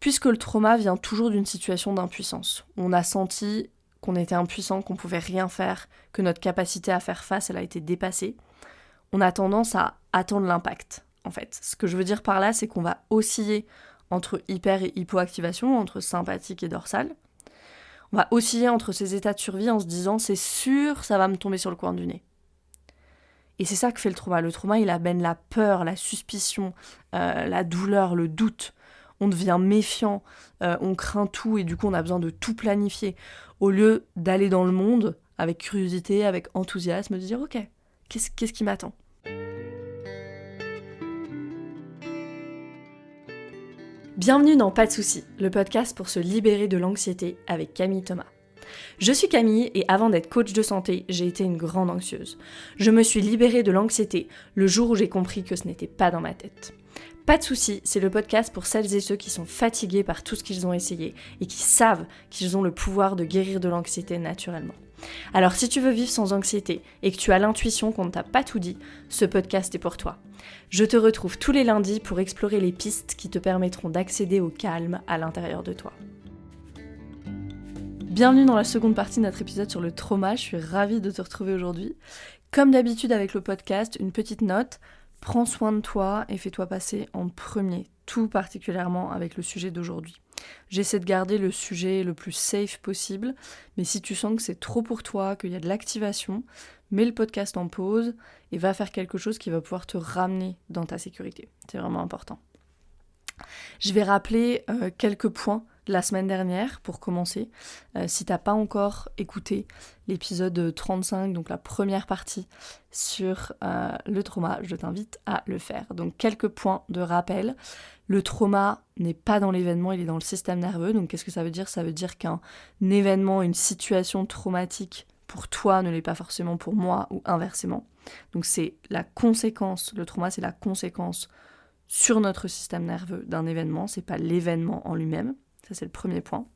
Puisque le trauma vient toujours d'une situation d'impuissance. On a senti qu'on était impuissant, qu'on pouvait rien faire, que notre capacité à faire face, elle a été dépassée. On a tendance à attendre l'impact, en fait. Ce que je veux dire par là, c'est qu'on va osciller entre hyper et hypoactivation, entre sympathique et dorsale. On va osciller entre ces états de survie en se disant « c'est sûr, ça va me tomber sur le coin du nez ». Et c'est ça que fait le trauma. Le trauma, il amène la peur, la suspicion, la douleur, le doute. On devient méfiant, on craint tout et du coup on a besoin de tout planifier. Au lieu d'aller dans le monde avec curiosité, avec enthousiasme, de dire « ok, qu'est-ce qui m'attend ?» Bienvenue dans Pas de soucis, le podcast pour se libérer de l'anxiété avec Camille Thomas. Je suis Camille et avant d'être coach de santé, j'ai été une grande anxieuse. Je me suis libérée de l'anxiété le jour où j'ai compris que ce n'était pas dans ma tête. Pas de soucis, c'est le podcast pour celles et ceux qui sont fatigués par tout ce qu'ils ont essayé et qui savent qu'ils ont le pouvoir de guérir de l'anxiété naturellement. Alors si tu veux vivre sans anxiété et que tu as l'intuition qu'on ne t'a pas tout dit, ce podcast est pour toi. Je te retrouve tous les lundis pour explorer les pistes qui te permettront d'accéder au calme à l'intérieur de toi. Bienvenue dans la seconde partie de notre épisode sur le trauma, je suis ravie de te retrouver aujourd'hui. Comme d'habitude avec le podcast, une petite note, prends soin de toi et fais-toi passer en premier, tout particulièrement avec le sujet d'aujourd'hui. J'essaie de garder le sujet le plus safe possible, mais si tu sens que c'est trop pour toi, qu'il y a de l'activation, mets le podcast en pause et va faire quelque chose qui va pouvoir te ramener dans ta sécurité. C'est vraiment important. Je vais rappeler quelques points de la semaine dernière pour commencer. Si t'as pas encore écouté l'épisode 35, donc la première partie sur le trauma, je t'invite à le faire. Donc quelques points de rappel. Le trauma n'est pas dans l'événement, il est dans le système nerveux. Donc qu'est-ce que ça veut dire ? Ça veut dire qu'un événement, une situation traumatique pour toi ne l'est pas forcément pour moi ou inversement. Donc c'est la conséquence, le trauma c'est la conséquence sur notre système nerveux d'un événement, c'est pas l'événement en lui-même. Ça, c'est le premier point.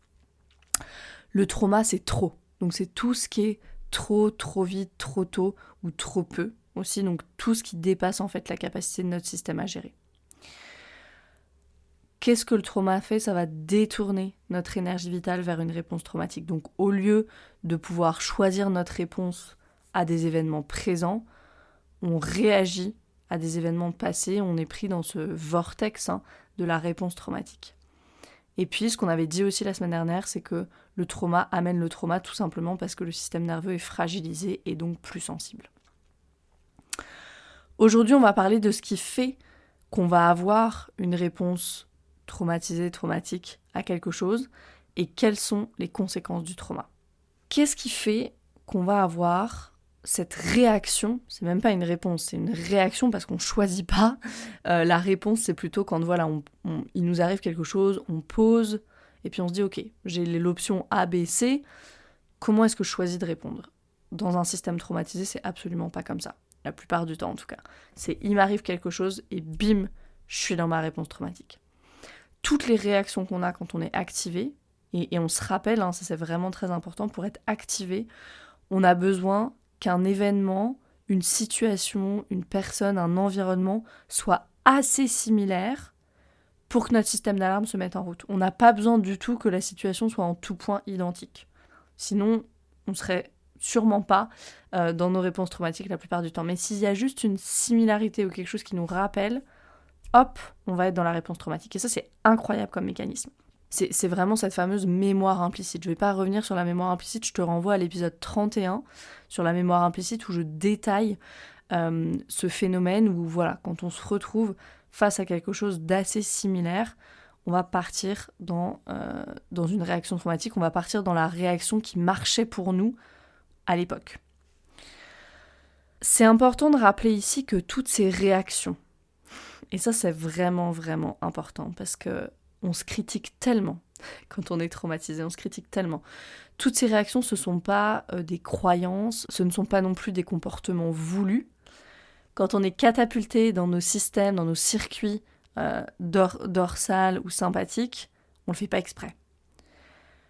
Le trauma, c'est trop. Donc, c'est tout ce qui est trop vite, trop tôt ou trop peu aussi. Donc, tout ce qui dépasse en fait la capacité de notre système à gérer. Qu'est-ce que le trauma fait ? Ça va détourner notre énergie vitale vers une réponse traumatique. Donc, au lieu de pouvoir choisir notre réponse à des événements présents, on réagit à des événements passés. On est pris dans ce vortex de la réponse traumatique. Et puis, ce qu'on avait dit aussi la semaine dernière, c'est que le trauma amène le trauma tout simplement parce que le système nerveux est fragilisé et donc plus sensible. Aujourd'hui, on va parler de ce qui fait qu'on va avoir une réponse traumatisée, traumatique à quelque chose et quelles sont les conséquences du trauma. Qu'est-ce qui fait qu'on va avoir cette réaction ? C'est même pas une réponse, c'est une réaction parce qu'on choisit pas. La réponse, c'est plutôt quand voilà, il nous arrive quelque chose, on pose et puis on se dit ok, j'ai l'option A, B, C. Comment est-ce que je choisis de répondre ? Dans un système traumatisé, c'est absolument pas comme ça. La plupart du temps en tout cas. C'est il m'arrive quelque chose et bim, je suis dans ma réponse traumatique. Toutes les réactions qu'on a quand on est activé, et on se rappelle, ça c'est vraiment très important, pour être activé, on a besoin qu'un événement, une situation, une personne, un environnement soit assez similaire pour que notre système d'alarme se mette en route. On n'a pas besoin du tout que la situation soit en tout point identique. Sinon, on serait sûrement pas dans nos réponses traumatiques la plupart du temps. Mais s'il y a juste une similarité ou quelque chose qui nous rappelle, hop, on va être dans la réponse traumatique. Et ça, c'est incroyable comme mécanisme. C'est vraiment cette fameuse mémoire implicite. Je ne vais pas revenir sur la mémoire implicite, je te renvoie à l'épisode 31 sur la mémoire implicite où je détaille ce phénomène où voilà, quand on se retrouve face à quelque chose d'assez similaire, on va partir dans une réaction traumatique, on va partir dans la réaction qui marchait pour nous à l'époque. C'est important de rappeler ici que toutes ces réactions, et ça c'est vraiment vraiment important parce que on se critique tellement quand on est traumatisé, on se critique tellement. Toutes ces réactions, ce ne sont pas des croyances, ce ne sont pas non plus des comportements voulus. Quand on est catapulté dans nos systèmes, dans nos circuits dorsal ou sympathiques, on ne le fait pas exprès.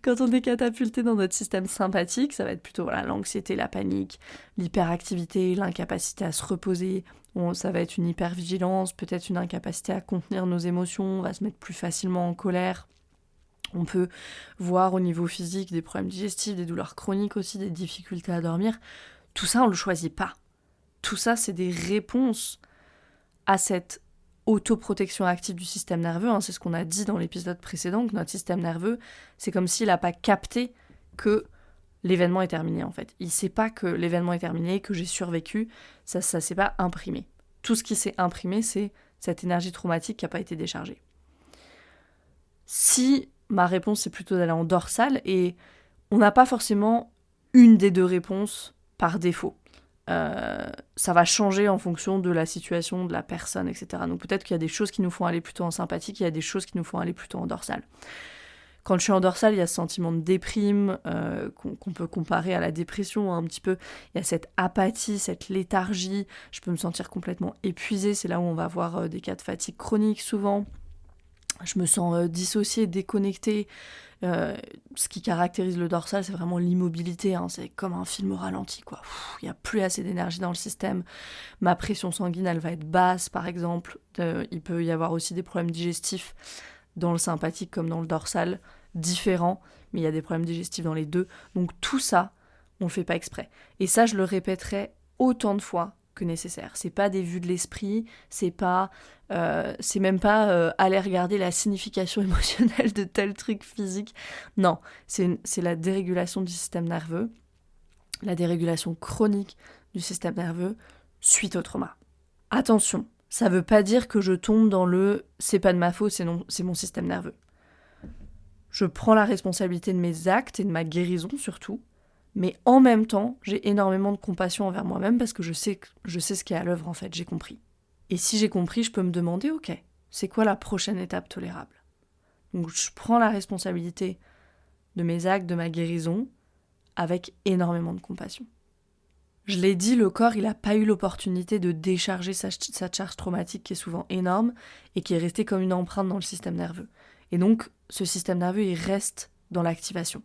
Quand on est catapulté dans notre système sympathique, ça va être plutôt l'anxiété, la panique, l'hyperactivité, l'incapacité à se reposer. Ça va être une hypervigilance, peut-être une incapacité à contenir nos émotions, on va se mettre plus facilement en colère. On peut voir au niveau physique des problèmes digestifs, des douleurs chroniques aussi, des difficultés à dormir. Tout ça, on ne le choisit pas. Tout ça, c'est des réponses à cette autoprotection active du système nerveux. C'est ce qu'on a dit dans l'épisode précédent, que notre système nerveux, c'est comme s'il n'a pas capté que l'événement est terminé en fait. Il ne sait pas que l'événement est terminé, que j'ai survécu. Ça ne s'est pas imprimé. Tout ce qui s'est imprimé, c'est cette énergie traumatique qui n'a pas été déchargée. Si ma réponse, c'est plutôt d'aller en dorsale, et on n'a pas forcément une des deux réponses par défaut. Ça va changer en fonction de la situation, de la personne, etc. Donc peut-être qu'il y a des choses qui nous font aller plutôt en sympathique, il y a des choses qui nous font aller plutôt en dorsale. Quand je suis en dorsale, il y a ce sentiment de déprime qu'on peut comparer à la dépression un petit peu. Il y a cette apathie, cette léthargie. Je peux me sentir complètement épuisée. C'est là où on va avoir des cas de fatigue chronique souvent. Je me sens dissociée, déconnectée. Ce qui caractérise le dorsal, c'est vraiment l'immobilité. C'est comme un film au ralenti, quoi. Il n'y a plus assez d'énergie dans le système. Ma pression sanguine, elle va être basse, par exemple. Il peut y avoir aussi des problèmes digestifs dans le sympathique comme dans le dorsal, différents, mais il y a des problèmes digestifs dans les deux. Donc tout ça, on le fait pas exprès. Et ça, je le répéterai autant de fois que nécessaire. C'est pas des vues de l'esprit, c'est même pas aller regarder la signification émotionnelle de tel truc physique. Non, c'est la dérégulation du système nerveux, la dérégulation chronique du système nerveux suite au trauma. Attention, ça veut pas dire que je tombe dans le « c'est pas de ma faute, c'est mon système nerveux ». Je prends la responsabilité de mes actes et de ma guérison surtout, mais en même temps, j'ai énormément de compassion envers moi-même parce que je sais ce qui est à l'œuvre en fait, j'ai compris. Et si j'ai compris, je peux me demander, ok, c'est quoi la prochaine étape tolérable ? Donc je prends la responsabilité de mes actes, de ma guérison, avec énormément de compassion. Je l'ai dit, le corps, il n'a pas eu l'opportunité de décharger sa charge traumatique qui est souvent énorme et qui est restée comme une empreinte dans le système nerveux. Et donc, ce système nerveux, il reste dans l'activation.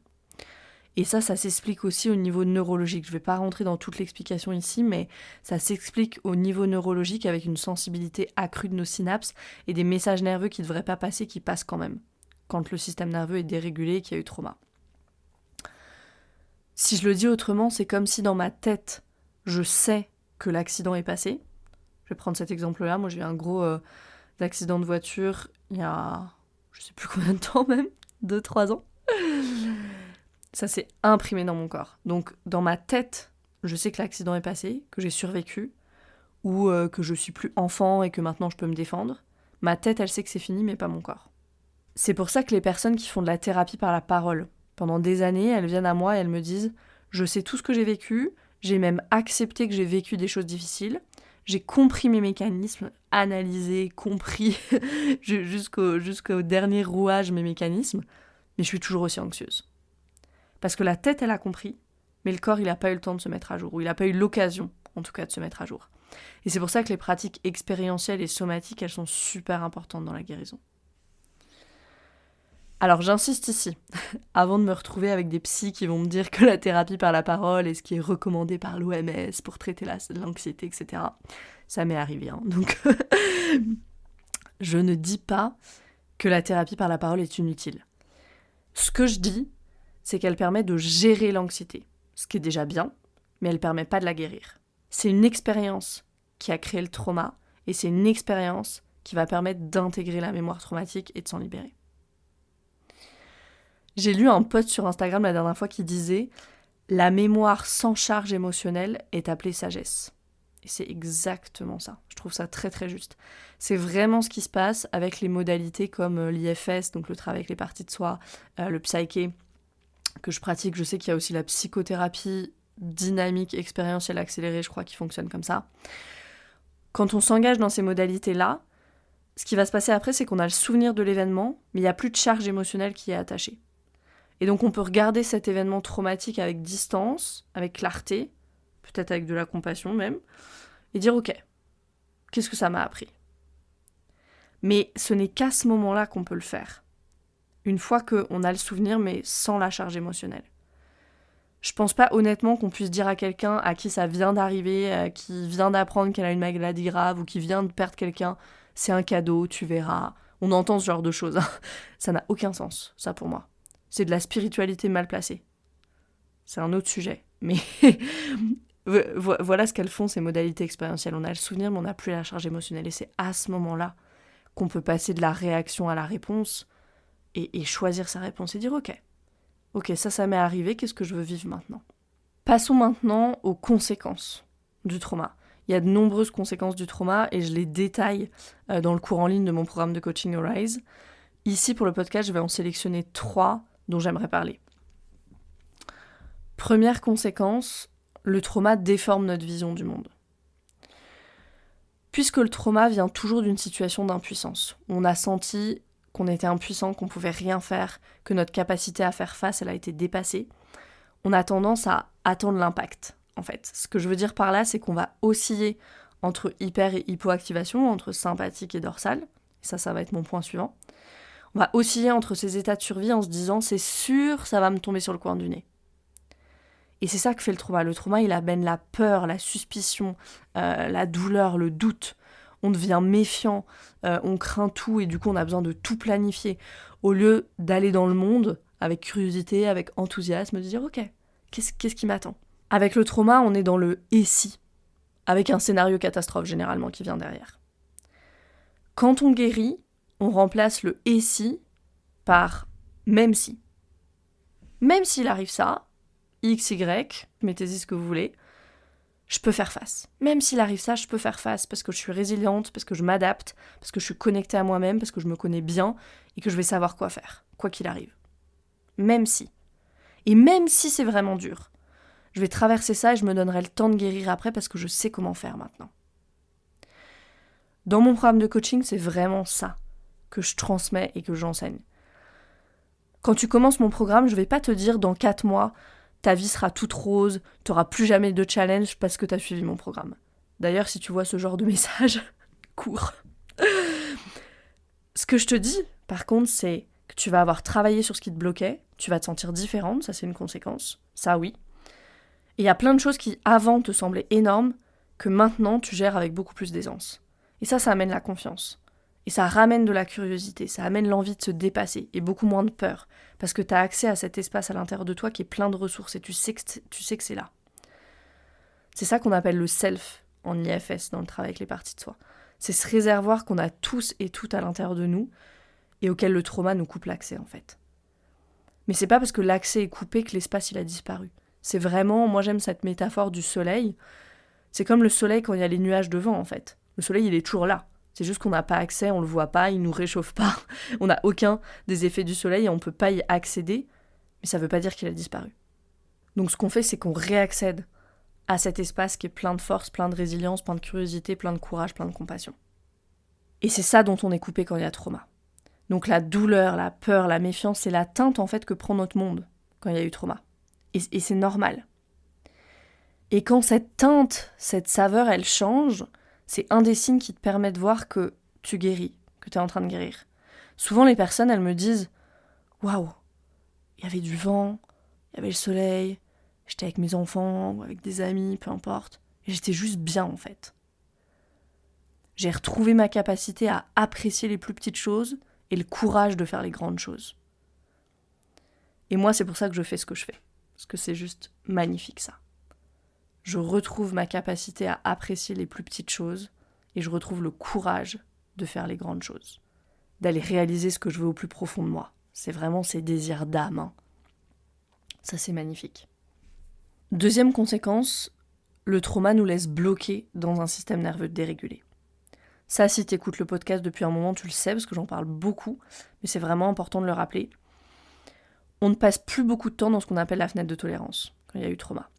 Et ça s'explique aussi au niveau neurologique. Je ne vais pas rentrer dans toute l'explication ici, mais ça s'explique au niveau neurologique avec une sensibilité accrue de nos synapses et des messages nerveux qui ne devraient pas passer, qui passent quand même, quand le système nerveux est dérégulé et qu'il y a eu trauma. Si je le dis autrement, c'est comme si dans ma tête, je sais que l'accident est passé. Je vais prendre cet exemple-là. Moi, j'ai eu un gros accident de voiture il y a, je sais plus combien de temps même, 2-3 ans. Ça s'est imprimé dans mon corps. Donc, dans ma tête, je sais que l'accident est passé, que j'ai survécu, ou que je suis plus enfant et que maintenant je peux me défendre. Ma tête, elle sait que c'est fini, mais pas mon corps. C'est pour ça que les personnes qui font de la thérapie par la parole, pendant des années, elles viennent à moi et elles me disent « Je sais tout ce que j'ai vécu, j'ai même accepté que j'ai vécu des choses difficiles, j'ai compris mes mécanismes, analysé, compris jusqu'au dernier rouage mes mécanismes, mais je suis toujours aussi anxieuse. » Parce que la tête, elle a compris, mais le corps, il n'a pas eu le temps de se mettre à jour, ou il n'a pas eu l'occasion, en tout cas, de se mettre à jour. Et c'est pour ça que les pratiques expérientielles et somatiques, elles sont super importantes dans la guérison. Alors j'insiste ici, avant de me retrouver avec des psys qui vont me dire que la thérapie par la parole est ce qui est recommandé par l'OMS pour traiter l'anxiété, etc. Ça m'est arrivé, donc je ne dis pas que la thérapie par la parole est inutile. Ce que je dis, c'est qu'elle permet de gérer l'anxiété, ce qui est déjà bien, mais elle ne permet pas de la guérir. C'est une expérience qui a créé le trauma, et c'est une expérience qui va permettre d'intégrer la mémoire traumatique et de s'en libérer. J'ai lu un post sur Instagram la dernière fois qui disait « La mémoire sans charge émotionnelle est appelée sagesse ». Et c'est exactement ça. Je trouve ça très très juste. C'est vraiment ce qui se passe avec les modalités comme l'IFS, donc le travail avec les parties de soi, le psyché, que je pratique. Je sais qu'il y a aussi la psychothérapie dynamique, expérientielle, accélérée, je crois, qui fonctionne comme ça. Quand on s'engage dans ces modalités-là, ce qui va se passer après, c'est qu'on a le souvenir de l'événement, mais il n'y a plus de charge émotionnelle qui est attachée. Et donc on peut regarder cet événement traumatique avec distance, avec clarté, peut-être avec de la compassion même, et dire ok, qu'est-ce que ça m'a appris ? Mais ce n'est qu'à ce moment-là qu'on peut le faire. Une fois qu'on a le souvenir, mais sans la charge émotionnelle. Je pense pas honnêtement qu'on puisse dire à quelqu'un à qui ça vient d'arriver, qui vient d'apprendre qu'elle a une maladie grave ou qui vient de perdre quelqu'un, c'est un cadeau, tu verras, On entend ce genre de choses. Ça n'a aucun sens, ça pour moi. C'est de la spiritualité mal placée. C'est un autre sujet. Mais voilà ce qu'elles font, ces modalités expérientielles. On a le souvenir, mais on n'a plus la charge émotionnelle. Et c'est à ce moment-là qu'on peut passer de la réaction à la réponse et choisir sa réponse et dire ok, ça m'est arrivé, qu'est-ce que je veux vivre maintenant ? Passons maintenant aux conséquences du trauma. Il y a de nombreuses conséquences du trauma et je les détaille dans le cours en ligne de mon programme de coaching Arise. Ici, pour le podcast, je vais en sélectionner 3 dont j'aimerais parler. Première conséquence, le trauma déforme notre vision du monde. Puisque le trauma vient toujours d'une situation d'impuissance, on a senti qu'on était impuissant, qu'on pouvait rien faire, que notre capacité à faire face, elle a été dépassée, on a tendance à attendre l'impact. En fait, ce que je veux dire par là, c'est qu'on va osciller entre hyper et hypoactivation, entre sympathique et dorsale. Ça va être mon point suivant. On va osciller entre ces états de survie en se disant « c'est sûr, ça va me tomber sur le coin du nez ». Et c'est ça que fait le trauma. Le trauma, il amène la peur, la suspicion, la douleur, le doute. On devient méfiant, on craint tout et du coup, on a besoin de tout planifier. Au lieu d'aller dans le monde avec curiosité, avec enthousiasme, de dire « ok, qu'est-ce qui m'attend ?» Avec le trauma, on est dans le « et si », avec un scénario catastrophe généralement qui vient derrière. Quand on guérit, on remplace le « et si » par « même si ». Même s'il arrive ça, X, Y, mettez-y ce que vous voulez, je peux faire face. Même s'il arrive ça, je peux faire face parce que je suis résiliente, parce que je m'adapte, parce que je suis connectée à moi-même, parce que je me connais bien et que je vais savoir quoi faire, quoi qu'il arrive. Même si. Et même si c'est vraiment dur, je vais traverser ça et je me donnerai le temps de guérir après parce que je sais comment faire maintenant. Dans mon programme de coaching, c'est vraiment ça que je transmets et que j'enseigne. Quand tu commences mon programme, je ne vais pas te dire dans 4 mois, ta vie sera toute rose, tu n'auras plus jamais de challenge parce que tu as suivi mon programme. D'ailleurs, si tu vois ce genre de message, cours. Ce que je te dis, par contre, c'est que tu vas avoir travaillé sur ce qui te bloquait, tu vas te sentir différente, ça c'est une conséquence, ça oui. Et il y a plein de choses qui, avant, te semblaient énormes, que maintenant, tu gères avec beaucoup plus d'aisance. Et ça amène la confiance. Et ça ramène de la curiosité, ça amène l'envie de se dépasser, et beaucoup moins de peur, parce que tu as accès à cet espace à l'intérieur de toi qui est plein de ressources, et tu sais que c'est là. C'est ça qu'on appelle le self en IFS, dans le travail avec les parties de soi. C'est ce réservoir qu'on a tous et toutes à l'intérieur de nous, et auquel le trauma nous coupe l'accès, en fait. Mais c'est pas parce que l'accès est coupé que l'espace il a disparu. C'est vraiment, moi j'aime cette métaphore du soleil. C'est comme le soleil quand il y a les nuages devant, en fait. Le soleil, il est toujours là. C'est juste qu'on n'a pas accès, on le voit pas, il nous réchauffe pas. On n'a aucun des effets du soleil et on peut pas y accéder. Mais ça veut pas dire qu'il a disparu. Donc ce qu'on fait, c'est qu'on réaccède à cet espace qui est plein de force, plein de résilience, plein de curiosité, plein de courage, plein de compassion. Et c'est ça dont on est coupé quand il y a trauma. Donc la douleur, la peur, la méfiance, c'est la teinte en fait que prend notre monde quand il y a eu trauma. Et c'est normal. Et quand cette teinte, cette saveur, elle change, c'est un des signes qui te permet de voir que tu guéris, que tu es en train de guérir. Souvent, les personnes, elles me disent « Waouh, il y avait du vent, il y avait le soleil, j'étais avec mes enfants ou avec des amis, peu importe. Et j'étais juste bien, en fait. J'ai retrouvé ma capacité à apprécier les plus petites choses et le courage de faire les grandes choses. Et moi, c'est pour ça que je fais ce que je fais. Parce que c'est juste magnifique, ça. Je retrouve ma capacité à apprécier les plus petites choses et je retrouve le courage de faire les grandes choses. D'aller réaliser ce que je veux au plus profond de moi. C'est vraiment ces désirs d'âme. Hein. Ça, c'est magnifique. Deuxième conséquence, le trauma nous laisse bloquer dans un système nerveux dérégulé. Ça, si tu écoutes le podcast depuis un moment, tu le sais, parce que j'en parle beaucoup, mais c'est vraiment important de le rappeler. On ne passe plus beaucoup de temps dans ce qu'on appelle la fenêtre de tolérance, quand il y a eu trauma.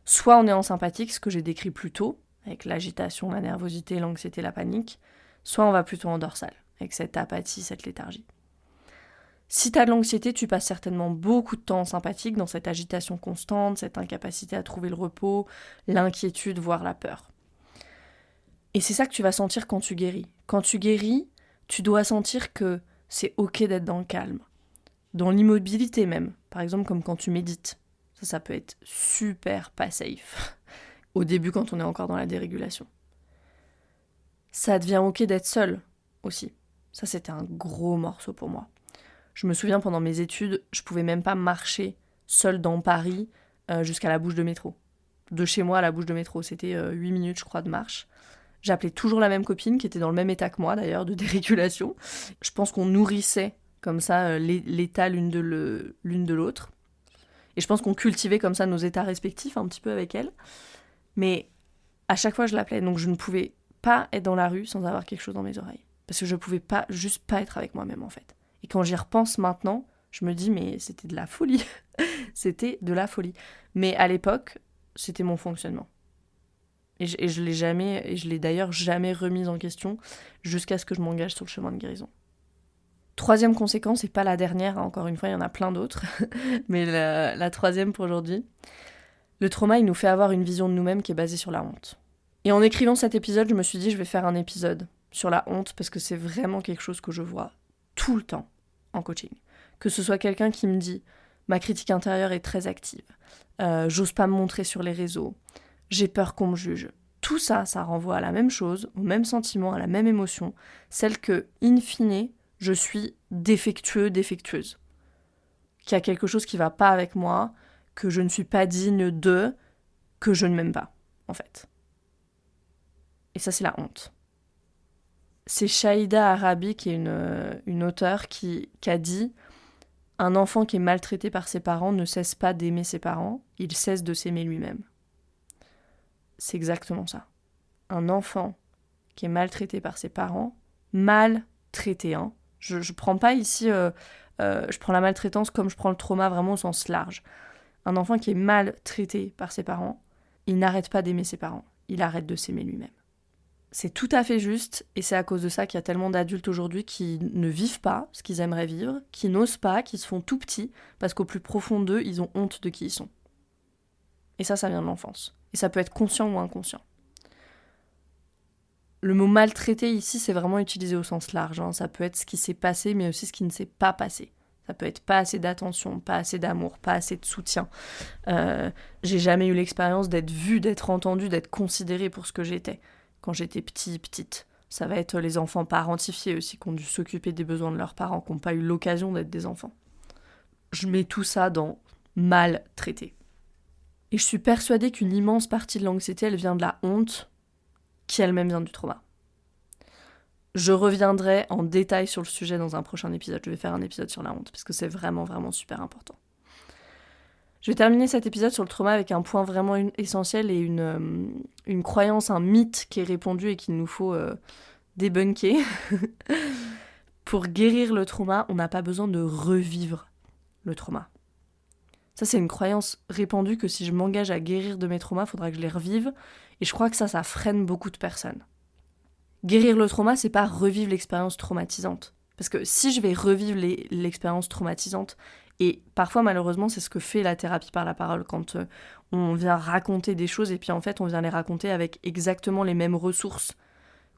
Soit on est en sympathique, ce que j'ai décrit plus tôt, avec l'agitation, la nervosité, l'anxiété, la panique, soit on va plutôt en dorsale, avec cette apathie, cette léthargie. Si tu as de l'anxiété, tu passes certainement beaucoup de temps en sympathique, dans cette agitation constante, cette incapacité à trouver le repos, l'inquiétude, voire la peur. Et c'est ça que tu vas sentir quand tu guéris. Quand tu guéris, tu dois sentir que c'est ok d'être dans le calme. Dans l'immobilité même, par exemple comme quand tu médites. Ça peut être super pas safe. Au début quand on est encore dans la dérégulation. Ça devient ok d'être seul aussi. Ça, c'était un gros morceau pour moi. Je me souviens, pendant mes études, je pouvais même pas marcher seule dans Paris jusqu'à la bouche de métro. De chez moi à la bouche de métro, c'était 8 minutes, je crois, de marche. J'appelais toujours la même copine, qui était dans le même état que moi, d'ailleurs, de dérégulation. Je pense qu'on nourrissait, comme ça, l'état l'une de l'autre. Et je pense qu'on cultivait comme ça nos états respectifs, un petit peu avec elle. Mais à chaque fois, je l'appelais. Donc, je ne pouvais pas être dans la rue sans avoir quelque chose dans mes oreilles. Parce que je pouvais pas, juste pas être avec moi-même, en fait. Et quand j'y repense maintenant, je me dis, mais c'était de la folie. C'était de la folie. Mais à l'époque, c'était mon fonctionnement. Et je l'ai d'ailleurs jamais remise en question jusqu'à ce que je m'engage sur le chemin de guérison. Troisième conséquence, et pas la dernière, hein, encore une fois, il y en a plein d'autres, mais la troisième pour aujourd'hui, le trauma, il nous fait avoir une vision de nous-mêmes qui est basée sur la honte. Et en écrivant cet épisode, je me suis dit, je vais faire un épisode sur la honte, parce que c'est vraiment quelque chose que je vois tout le temps en coaching. Que ce soit quelqu'un qui me dit, ma critique intérieure est très active, j'ose pas me montrer sur les réseaux, j'ai peur qu'on me juge. Tout ça, ça renvoie à la même chose, au même sentiment, à la même émotion, celle que, in fine, je suis défectueux, défectueuse. Qu'il y a quelque chose qui va pas avec moi, que je ne suis pas digne de, que je ne m'aime pas, en fait. Et ça, c'est la honte. C'est Shaïda Arabi, qui est une auteure, qui a dit « Un enfant qui est maltraité par ses parents ne cesse pas d'aimer ses parents, il cesse de s'aimer lui-même. » C'est exactement ça. Un enfant qui est maltraité par ses parents, maltraité, hein. Je prends pas ici, je prends la maltraitance comme je prends le trauma vraiment au sens large. Un enfant qui est maltraité par ses parents, il n'arrête pas d'aimer ses parents, il arrête de s'aimer lui-même. C'est tout à fait juste, et c'est à cause de ça qu'il y a tellement d'adultes aujourd'hui qui ne vivent pas ce qu'ils aimeraient vivre, qui n'osent pas, qui se font tout petits, parce qu'au plus profond d'eux, ils ont honte de qui ils sont. Et ça vient de l'enfance. Et ça peut être conscient ou inconscient. Le mot maltraité ici, c'est vraiment utilisé au sens large, hein. Ça peut être ce qui s'est passé, mais aussi ce qui ne s'est pas passé. Ça peut être pas assez d'attention, pas assez d'amour, pas assez de soutien. J'ai jamais eu l'expérience d'être vue, d'être entendue, d'être considérée pour ce que j'étais quand j'étais petite. Ça va être les enfants parentifiés aussi, qui ont dû s'occuper des besoins de leurs parents, qui n'ont pas eu l'occasion d'être des enfants. Je mets tout ça dans maltraité. Et je suis persuadée qu'une immense partie de l'anxiété, elle vient de la honte, qui elle-même vient du trauma. Je reviendrai en détail sur le sujet dans un prochain épisode. Je vais faire un épisode sur la honte, parce que c'est vraiment, vraiment super important. Je vais terminer cet épisode sur le trauma avec un point vraiment essentiel et une croyance, un mythe qui est répandu et qu'il nous faut débunker. Pour guérir le trauma, on n'a pas besoin de revivre le trauma. Ça, c'est une croyance répandue que si je m'engage à guérir de mes traumas, il faudra que je les revive. Et je crois que ça freine beaucoup de personnes. Guérir le trauma, c'est pas revivre l'expérience traumatisante. Parce que si je vais revivre l'expérience traumatisante, et parfois malheureusement c'est ce que fait la thérapie par la parole, quand on vient raconter des choses et puis en fait on vient les raconter avec exactement les mêmes ressources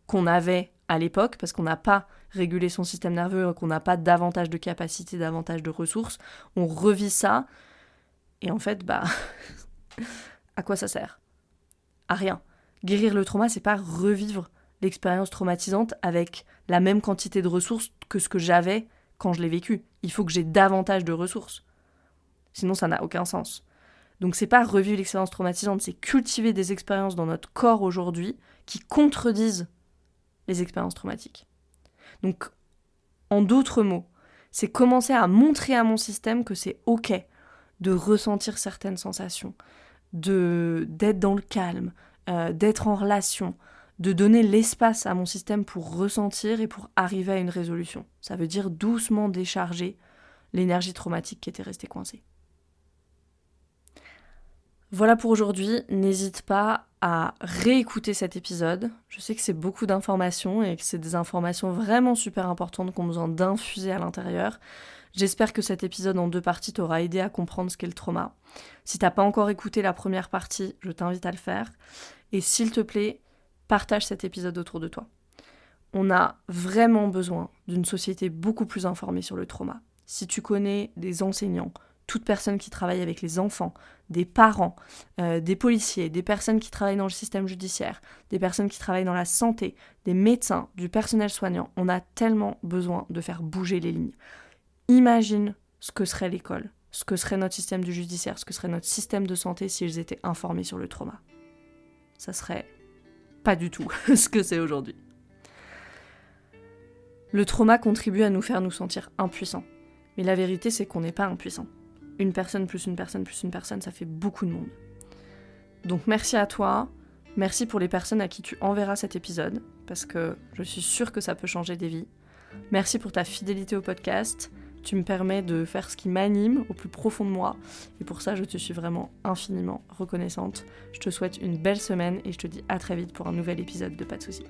qu'on avait à l'époque, parce qu'on n'a pas régulé son système nerveux, qu'on n'a pas davantage de capacités, davantage de ressources, on revit ça, et en fait, à quoi ça sert ? À rien. Guérir le trauma, c'est pas revivre l'expérience traumatisante avec la même quantité de ressources que ce que j'avais quand je l'ai vécu. Il faut que j'ai davantage de ressources. Sinon, ça n'a aucun sens. Donc, c'est pas revivre l'expérience traumatisante, c'est cultiver des expériences dans notre corps aujourd'hui qui contredisent les expériences traumatiques. Donc, en d'autres mots, c'est commencer à montrer à mon système que c'est OK de ressentir certaines sensations, d'être dans le calme, d'être en relation, de donner l'espace à mon système pour ressentir et pour arriver à une résolution. Ça veut dire doucement décharger l'énergie traumatique qui était restée coincée. Voilà pour aujourd'hui, n'hésite pas à réécouter cet épisode. Je sais que c'est beaucoup d'informations et que c'est des informations vraiment super importantes qu'on a besoin d'infuser à l'intérieur. J'espère que cet épisode en 2 parties t'aura aidé à comprendre ce qu'est le trauma. Si t'as pas encore écouté la première partie, je t'invite à le faire. Et s'il te plaît, partage cet épisode autour de toi. On a vraiment besoin d'une société beaucoup plus informée sur le trauma. Si tu connais des enseignants, toute personne qui travaille avec les enfants, des parents, des policiers, des personnes qui travaillent dans le système judiciaire, des personnes qui travaillent dans la santé, des médecins, du personnel soignant. On a tellement besoin de faire bouger les lignes. Imagine ce que serait l'école, ce que serait notre système du judiciaire, ce que serait notre système de santé s'ils étaient informés sur le trauma. Ça serait pas du tout ce que c'est aujourd'hui. Le trauma contribue à nous faire nous sentir impuissants. Mais la vérité, c'est qu'on n'est pas impuissant. Une personne plus une personne plus une personne, ça fait beaucoup de monde. Donc merci à toi, merci pour les personnes à qui tu enverras cet épisode, parce que je suis sûre que ça peut changer des vies. Merci pour ta fidélité au podcast, tu me permets de faire ce qui m'anime au plus profond de moi, et pour ça je te suis vraiment infiniment reconnaissante. Je te souhaite une belle semaine et je te dis à très vite pour un nouvel épisode de Pas de soucis.